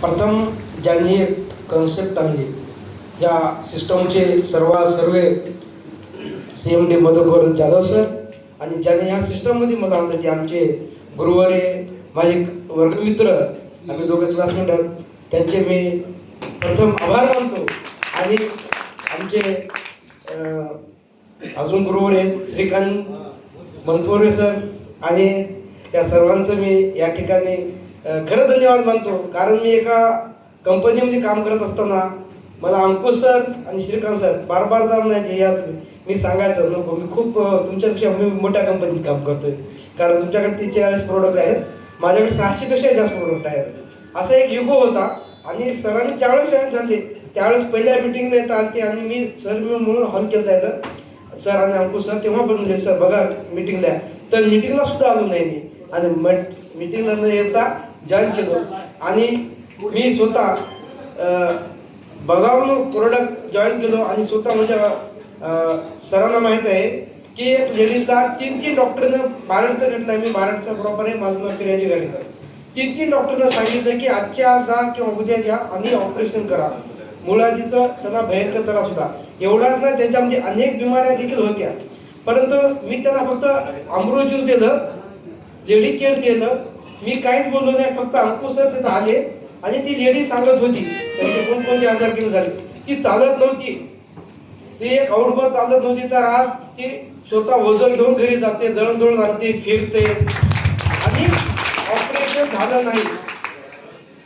प्रथम ज्यांनी कन्सेप्ट आणली या सिस्टमचे सर्वे CMD मधुकर जाधव सर, आणि ज्यांनी ह्या सिस्टममध्ये मला आणलं ते आमचे गुरुवारे माझे वर्गमित्र, आम्ही दोघे क्लासमेट आहोत, त्यांचे मी प्रथम आभार मानतो. आणि आमचे अजून गुरुवार आहेत श्रीकांत मनपोरे सर, आणि या सर्वांचं मी या ठिकाणी खरं धन्यवाद मानतो. कारण मी एका कंपनीमध्ये काम करत असताना मला अंकुश सर आणि श्रीकांत सर बार म्हणायचे, या तुम्ही. मी सांगायचं नको, मी खूप तुमच्यापेक्षा मी मोठ्या कंपनीत काम करतोय, कारण तुमच्याकडे 43 प्रोडक्ट आहेत, माझ्याकडे 600 पेक्षा जास्त प्रोडक्ट आहेत. असा एक युग होता. आणि सरांनी ज्यावेळेस जॉईन झाले त्यावेळेस पहिल्या मिटिंगला येत आले आणि मी म्हणून हॉल केलं येतं सर आणि अंकुश सर, तेव्हा पण म्हणजे सर बघा मिटिंगला, तर मिटिंगला सुद्धा आलो नाही मी. आणि मिटिंगला न येता जॉईन केलं. आणि मी स्वतः बघावून प्रोडक्ट जॉईन केलो. आणि स्वतः म्हणजे सरांना माहीत आहे की एक लेडीजला 3 डॉक्टरनं, बारडचं घटना, मी बारडचा प्रॉपर आहे, माझं नाव फिर्याजी गाडीकर, 3 डॉक्टरनं सांगितलं की आजच्या जा किंवा उद्या घ्या आणि ऑपरेशन करा. मुळाजीचं त्यांना भयंकर त्रास होता. एवढाच नाही, त्याच्यामध्ये अनेक बिमाऱ्या देखील होत्या. परंतु मी त्यांना फक्त अमृत ज्यूस दिलं, लेडी केअर दिलं, मी काहीच बोललो नाही. फक्त अंकुश सर तिथं आले आणि ती लेडी सांगत होती त्यांचे कोणकोणते आजार कमी झाले. ती चालत नव्हती, ती एक आउटभर चालत नव्हती, तर आज ती स्वतः वजन घेऊन घरी जाते, दळणदळण आणते, फिरते. आणि ऑपरेशन झालं नाही,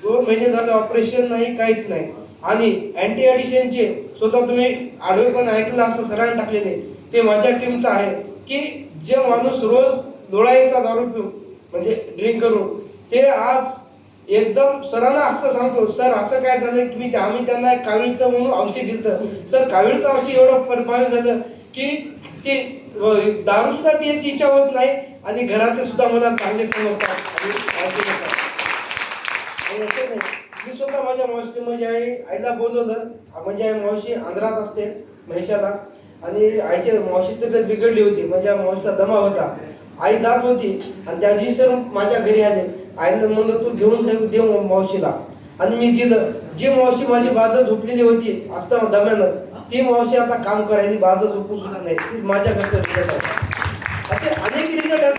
2 महिने झाले ऑपरेशन नाही, काहीच नाही. आणि अँटी ॲडिशनचे स्वतः तुम्ही आडवे पण ऐकलं असं सरांनी टाकलेले, ते माझ्या टीमचं आहे की जे माणूस रोज लोळायचा दारू पिऊन म्हणजे ड्रिंक करून, ते आज एकदम सरांना असं सांगतो, सर असं काय झालं की आम्ही त्यांना एक कावीळचं म्हणून औषध दिलं. सर कावीळचं औषध एवढं प्रभावी झालं की ते दारू सुद्धा पिण्याची इच्छा होत नाही, आणि घरातले सुद्धा मला चांगले समजतात. मी स्वतः माझ्या मावशी म्हणजे आईला बोलवलं, म्हणजे आई मावशी आंध्रात असते म्हैशाला, आणि आईच्या मावशी तब्येत बिघडली होती, म्हणजे मावशीला दमा होता. आई जात होती आणि त्या दिवशी सर माझ्या घरी आले. आईला म्हणलं तू घेऊन दे मावशीला, आणि मी दिलं. जी मावशी माझी बाजू झोपलेली होती असताना दम्यानं, ती मावशी आता काम करायची, बाजू झोपू सुद्धा नाही, ती माझ्या घरचं रिझल्ट आहे. असे अनेक रिझल्ट आहेत.